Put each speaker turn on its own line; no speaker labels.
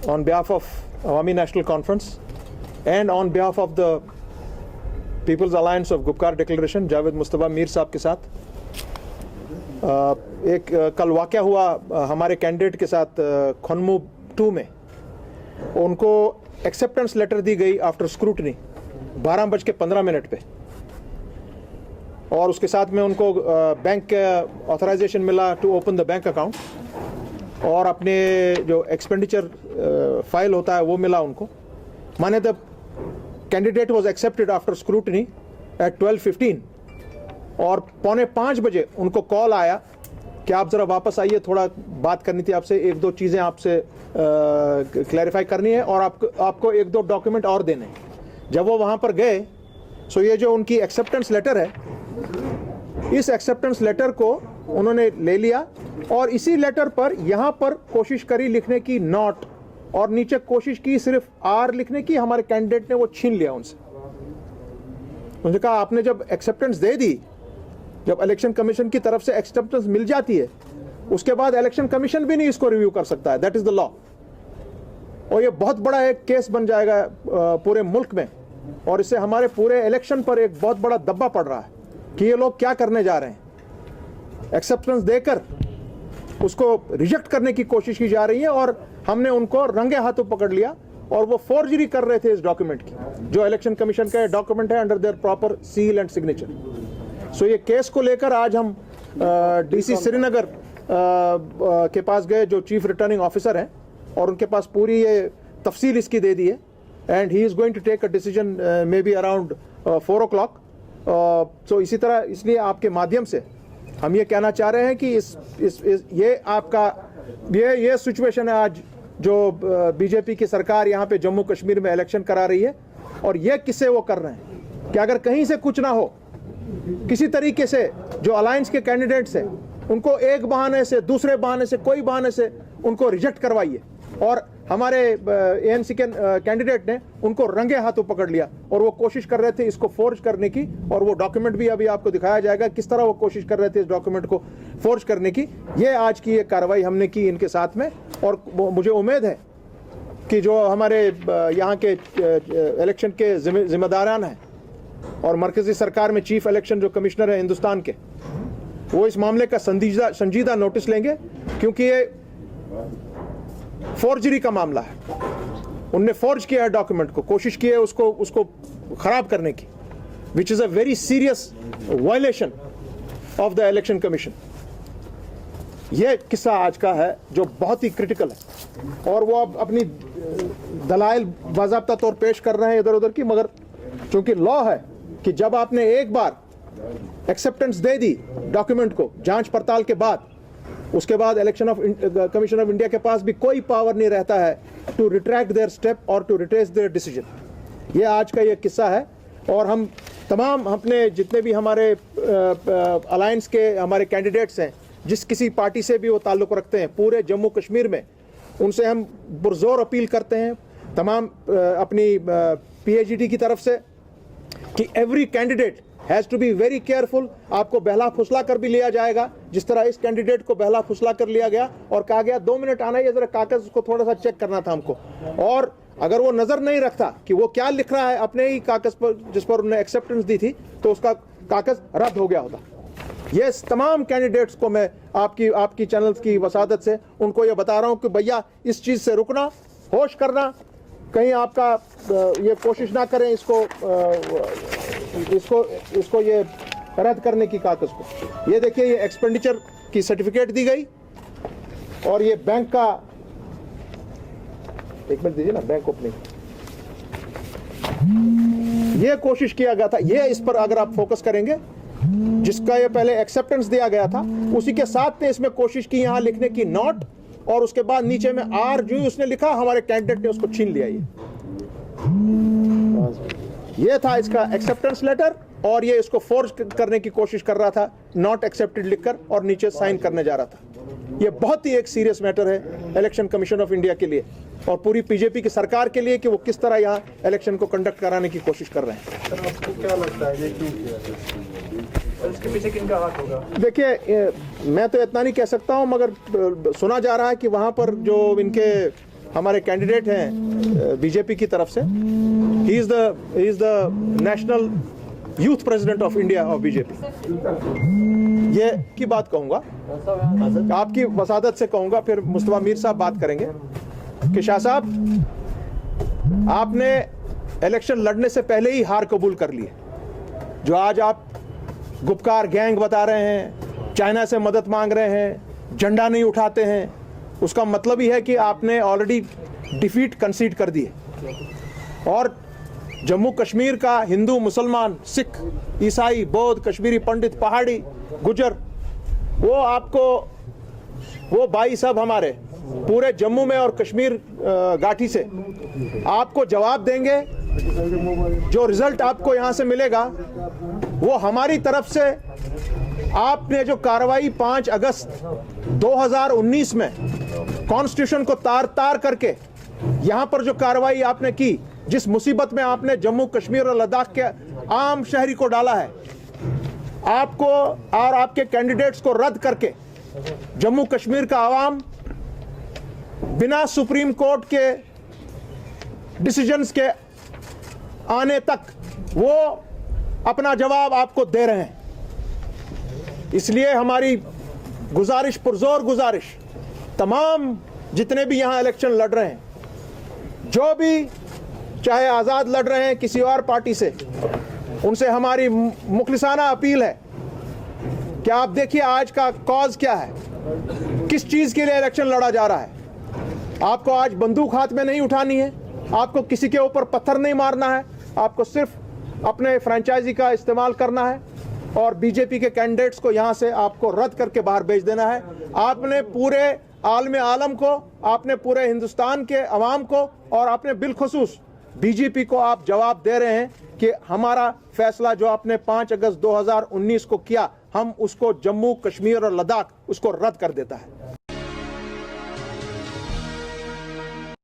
on behalf of Awami National Conference and on behalf of the People's Alliance of Gupkar Declaration, Javed Mustafa Mir साहब के साथ एक कल वाक़या हुआ हमारे कैंडिडेट के साथ खनमू 2 में। उनको एक्सेप्टेंस लेटर दी गई आफ्टर स्क्रूटनी 12:15 पे, और उसके साथ में उनको बैंक ऑथराइजेशन मिला to open the bank account, और अपने जो एक्सपेंडिचर फाइल होता है वो मिला उनको। माने the candidate was accepted after scrutiny at 12:15, और 4:45 बजे उनको कॉल आया कि आप ज़रा वापस आइए, थोड़ा बात करनी थी आपसे, 1-2 चीज़ें आपसे क्लैरिफाई करनी है और आपको 1-2 डॉक्यूमेंट और देने हैं। जब वो वहाँ पर गए, सो ये जो उनकी एक्सेप्टेंस लेटर है, इस एक्सेप्टेंस लेटर को उन्होंने ले लिया और इसी लेटर पर यहाँ पर कोशिश करी लिखने की नॉट, और नीचे कोशिश की सिर्फ आर लिखने की। हमारे कैंडिडेट ने वो छीन लिया उनसे। उन्होंने कहा आपने जब एक्सेप्टेंस दे दी, जब इलेक्शन कमीशन की तरफ से एक्सेप्टेंस मिल जाती है, उसके बाद इलेक्शन कमीशन भी नहीं इसको रिव्यू कर सकता है। That is the law. और ये बहुत बड़ा एक केस बन जाएगा पूरे मुल्क में, और इससे हमारे पूरे इलेक्शन पर एक बहुत बड़ा दब्बा पड़ रहा है कि ये लोग क्या करने जा रहे हैं। एक्सेप्टेंस देकर उसको रिजेक्ट करने की कोशिश की जा रही है, और हमने उनको रंगे हाथों पकड़ लिया, और वो फोर्जरी कर रहे थे इस डॉक्यूमेंट की, जो इलेक्शन कमीशन का डॉक्यूमेंट है under there proper seal and signature. So ये केस को लेकर आज हम डीसी श्रीनगर के पास गए, जो चीफ रिटर्निंग ऑफिसर हैं, और उनके पास पूरी ये तफसील इसकी दे दी है, and he is going to take a decision may be around 4 o'clock। So इसी तरह, इसलिए आपके माध्यम से हम ये कहना चाह रहे हैं कि ये आपका ये सिचुएशन है आज, जो बीजेपी की सरकार यहाँ पे जम्मू कश्मीर में इलेक्शन करा रही है, और ये किससे वो कर रहे हैं कि अगर कहीं से कुछ ना हो, किसी तरीके से जो अलायंस के कैंडिडेट्स हैं उनको एक बहाने से, दूसरे बहाने से, कोई बहाने से उनको रिजेक्ट करवाइए, और हमारे एएनसी के कैंडिडेट ने उनको रंगे हाथों पकड़ लिया, और वो कोशिश कर रहे थे इसको फोर्ज करने की, और वो डॉक्यूमेंट भी अभी आपको दिखाया जाएगा किस तरह वो कोशिश कर रहे थे इस डॉक्यूमेंट को फोर्ज करने की। ये आज की ये कार्रवाई हमने की इनके साथ में, और मुझे उम्मीद है कि जो हमारे यहाँ के इलेक्शन के जिम्मेदारान हैं और मरकजी सरकार में चीफ इलेक्शन जो कमिश्नर है हिंदुस्तान के, वो इस मामले का संजीदा नोटिस लेंगे, क्योंकि ये फोर्जरी का मामला है। उनने फोर्ज किया है डॉक्यूमेंट को, कोशिश की है उसको खराब करने की, which is a very serious violation of the election commission. यह किस्सा आज का है जो बहुत ही क्रिटिकल है, और वो अब अपनी दलाइल बाज़ाब्ता तौर पेश कर रहे हैं इधर उधर की, मगर चूंकि लॉ है कि जब आपने एक बार एक्सेप्टेंस दे दी डॉक्यूमेंट को जांच पड़ताल के बाद, उसके बाद इलेक्शन कमीशन ऑफ इंडिया के पास भी कोई पावर नहीं रहता है टू रिट्रैक्ट देयर स्टेप और टू रिट्रेस देयर डिसीजन। ये आज का ये किस्सा है, और हम तमाम अपने जितने भी हमारे अलायंस के हमारे कैंडिडेट्स हैं, जिस किसी पार्टी से भी वो ताल्लुक़ रखते हैं पूरे जम्मू कश्मीर में, उनसे हम पुरजोर अपील करते हैं तमाम अपनी पीएचडी की तरफ से कि every candidate has to be very careful. आपको बहला फुसला कर भी लिया जाएगा, जिस तरह इस कैंडिडेट को बहला फुसला कर लिया गया और कहा गया 2 मिनट आना है, जरा कागज़ को थोड़ा सा चेक करना था हमको, और अगर वो नज़र नहीं रखता कि वो क्या लिख रहा है अपने ही कागज़ पर जिस पर उन्होंने एक्सेप्टेंस दी थी, तो उसका कागज़ रद्द हो गया होता। ये तमाम कैंडिडेट्स को मैं आपकी चैनल्स की वसादत से उनको ये बता रहा हूँ कि भैया इस चीज़ से रुकना, होश करना, कहीं आपका ये कोशिश ना करें इसको ये रद्द करने की कागज़ को। ये देखिए, ये एक्सपेंडिचर की सर्टिफिकेट दी गई, और ये बैंक का, एक मिनट दीजिए ना, बैंक ओपनिंग, ये कोशिश किया गया था। ये इस पर अगर आप फोकस करेंगे, जिसका ये पहले एक्सेप्टेंस दिया गया था, उसी के साथ ने इसमें कोशिश की यहाँ लिखने की नॉट, और उसके बाद नीचे में आर जो उसने लिखा, हमारे कैंडिडेट ने उसको छीन लिया। ये था इसका एक्सेप्टेंस लेटर, और ये इसको फोर्ज करने की कोशिश कर रहा था, नॉट एक्सेप्टेड लिखकर, और नीचे साइन करने जा रहा था। ये बहुत ही एक सीरियस मैटर है इलेक्शन कमीशन ऑफ इंडिया के लिए और पूरी बीजेपी की सरकार के लिए कि वो किस तरह यहाँ इलेक्शन को कंडक्ट कराने की कोशिश कर रहे हैं।
सर, आपको क्या लगता है ये क्यों किया? इसके पीछे किनका हाथ होगा?
देखिए, मैं तो इतना नहीं कह सकता हूँ, मगर सुना जा रहा है कि वहाँ पर जो इनके हमारे कैंडिडेट हैं बीजेपी की तरफ से, he is the national youth president of India of BJP. ये की बात कहूंगा, आपकी वसादत से कहूंगा, फिर मुस्तफा मीर साहब बात करेंगे कि शाह साहब आपने इलेक्शन लड़ने से पहले ही हार कबूल कर ली है। जो आज आप गुपकार गैंग बता रहे हैं, चाइना से मदद मांग रहे हैं, झंडा नहीं उठाते हैं, उसका मतलब ही है कि आपने ऑलरेडी डिफीट कंसीड कर दी है। और जम्मू कश्मीर का हिंदू, मुसलमान, सिख, ईसाई, बौद्ध, कश्मीरी पंडित, पहाड़ी, गुजर, वो आपको, वो भाई सब हमारे पूरे जम्मू में और कश्मीर घाटी से आपको जवाब देंगे। जो रिजल्ट आपको यहां से मिलेगा वो हमारी तरफ से, आपने जो कार्रवाई 5 अगस्त 2019 में कॉन्स्टिट्यूशन को तार तार करके यहां पर जो कार्रवाई आपने की, जिस मुसीबत में आपने जम्मू कश्मीर और लद्दाख के आम शहरी को डाला है, आपको और आपके कैंडिडेट्स को रद्द करके जम्मू कश्मीर का आवाम बिना सुप्रीम कोर्ट के डिसीजंस के आने तक वो अपना जवाब आपको दे रहे हैं। इसलिए हमारी गुजारिश, पुरजोर गुजारिश, तमाम जितने भी यहां इलेक्शन लड़ रहे हैं, जो भी चाहे आज़ाद लड़ रहे हैं किसी और पार्टी से, उनसे हमारी मुखलिसाना अपील है कि आप देखिए आज का कॉज क्या है, किस चीज़ के लिए इलेक्शन लड़ा जा रहा है। आपको आज बंदूक हाथ में नहीं उठानी है, आपको किसी के ऊपर पत्थर नहीं मारना है, आपको सिर्फ अपने फ्रेंचाइजी का इस्तेमाल करना है और बीजेपी के कैंडिडेट्स को यहां से आपको रद्द करके बाहर भेज देना है। आपने पूरे आलम आलम को, आपने पूरे हिंदुस्तान के अवाम को और आपने बिलखुसूस बीजेपी को आप जवाब दे रहे हैं कि हमारा फैसला जो आपने 5 अगस्त 2019 को किया, हम उसको जम्मू कश्मीर और लद्दाख उसको रद्द कर देता है।